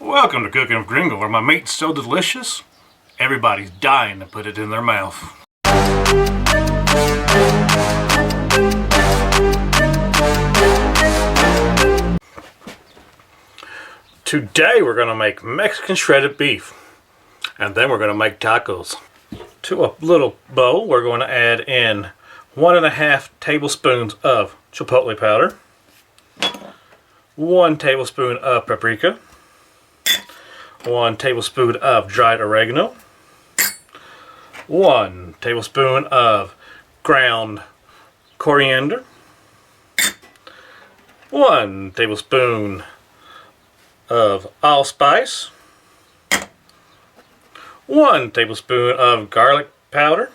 Welcome to Cooking with Gringo, where my meat's so delicious, everybody's dying to put it in their mouth. Today we're going to make Mexican shredded beef, and then we're going to make tacos. To a little bowl, we're going to add in 1.5 tablespoons of chipotle powder, 1 tablespoon of paprika, 1 tablespoon of dried oregano, 1 tablespoon of ground coriander, 1 tablespoon of allspice, 1 tablespoon of garlic powder,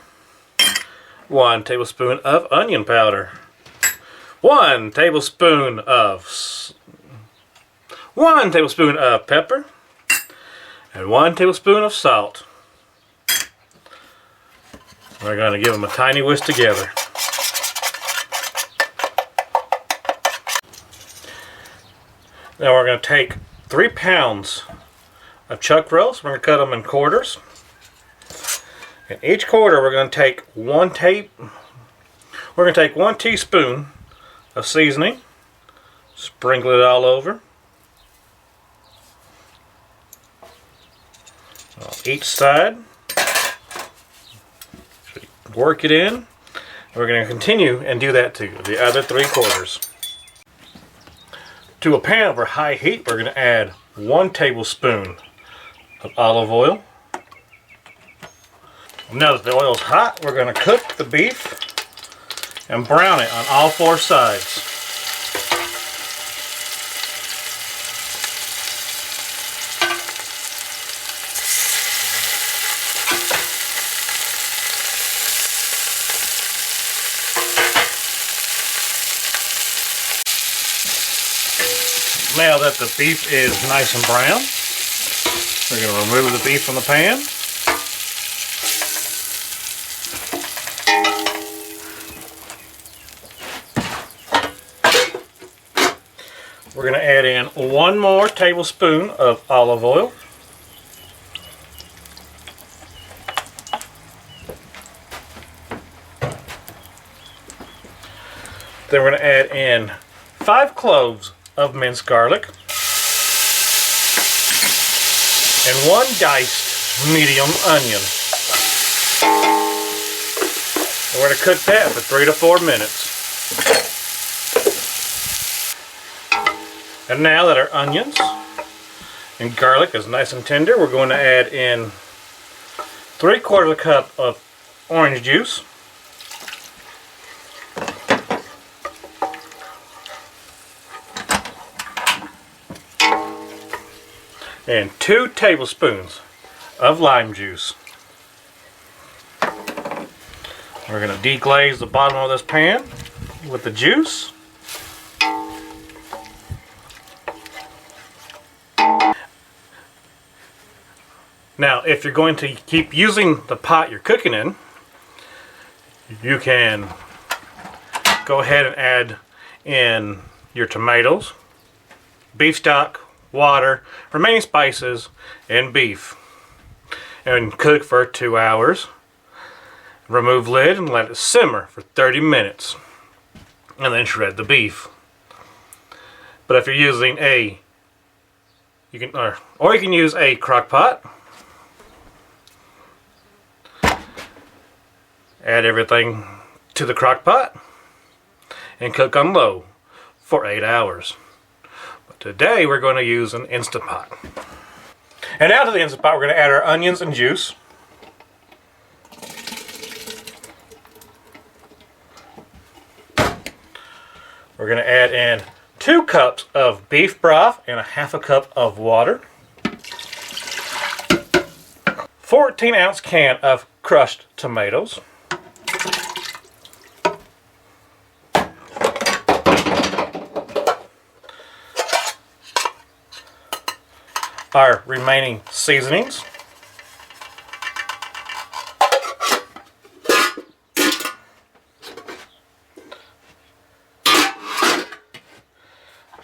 1 tablespoon of onion powder, 1 tablespoon of pepper, and 1 tablespoon of salt. We're going to give them a tiny whisk together. Now we're going to take 3 pounds of chuck roast. We're going to cut them in quarters. In each quarter we're going to take 1 teaspoon of seasoning, sprinkle it all over on each side. Work it in. We're going to continue and do that to the other 3 quarters. To a pan over high heat, we're going to add 1 tablespoon of olive oil. Now that the oil is hot, we're going to cook the beef and brown it on all 4 sides. Now that the beef is nice and brown, we're going to remove the beef from the pan. We're going to add in 1 more tablespoon of olive oil. Then we're going to add in 5 cloves of minced garlic and 1 diced medium onion. And we're going to cook that for 3 to 4 minutes. And now that our onions and garlic is nice and tender, we're going to add in 3/4 cup of orange juice, and 2 tablespoons of lime juice. We're going to deglaze the bottom of this pan with the juice. Now, if you're going to keep using the pot you're cooking in, you can go ahead and add in your tomatoes, beef stock, water, remaining spices, and beef, and cook for 2 hours. Remove lid and let it simmer for 30 minutes, and then shred the beef. But if you're using you can use a crock pot. Add everything to the crock pot and cook on low for 8 hours. But today we're going to use an Instant Pot. And out of the Instant Pot we're going to add our onions and juice. We're going to add in 2 cups of beef broth and 1/2 cup of water. 14-ounce can of crushed tomatoes. Our remaining seasonings.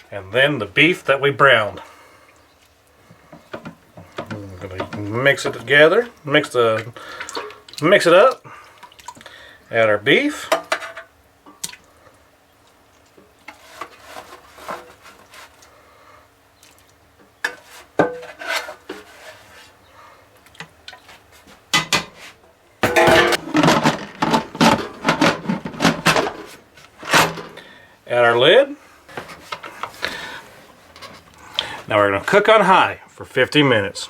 And then the beef that we browned. Mix it together. Mix it up. Add our beef. Add our lid. Now we're going to cook on high for 50 minutes.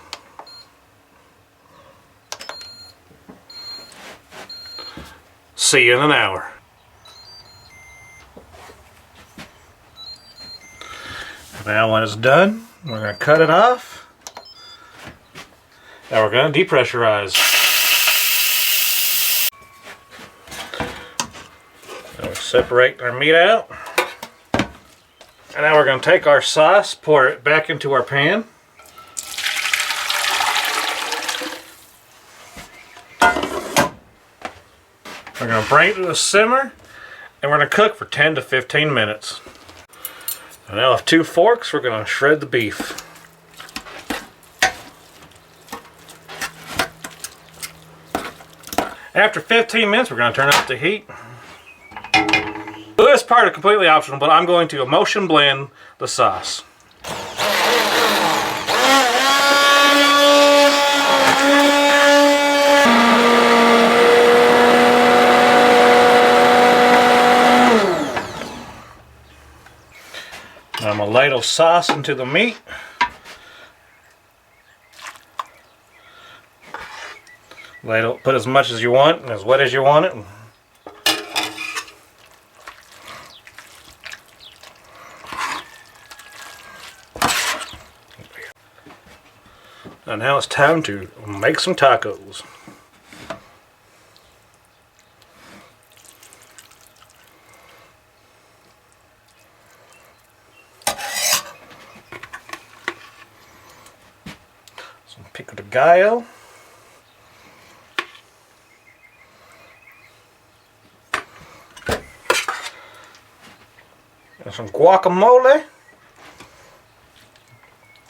See you in an hour. Now when it's done, we're going to cut it off. Now we're going to depressurize. Now we separate our meat out. And now we're going to take our sauce, pour it back into our pan. We're going to bring it to a simmer, and we're going to cook for 10 to 15 minutes. And now with 2 forks, we're going to shred the beef. After 15 minutes, we're going to turn up the heat. This part is completely optional, but I'm going to emulsion blend the sauce. Now I'm going to ladle sauce into the meat. Ladle, put as much as you want and as wet as you want it. And now it's time to make some tacos. Some pico de gallo. And some guacamole.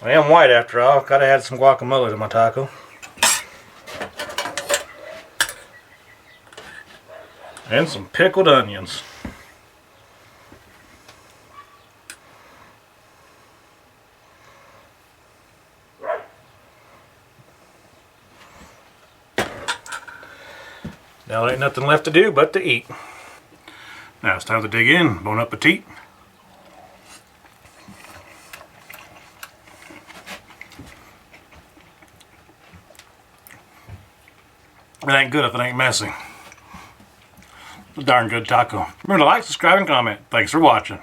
I am white after all. Gotta add some guacamole to my taco. And some pickled onions. Now there ain't nothing left to do but to eat. Now it's time to dig in. Bon appetit. It ain't good if it ain't messy. It's a darn good taco. Remember to like, subscribe, and comment. Thanks for watching.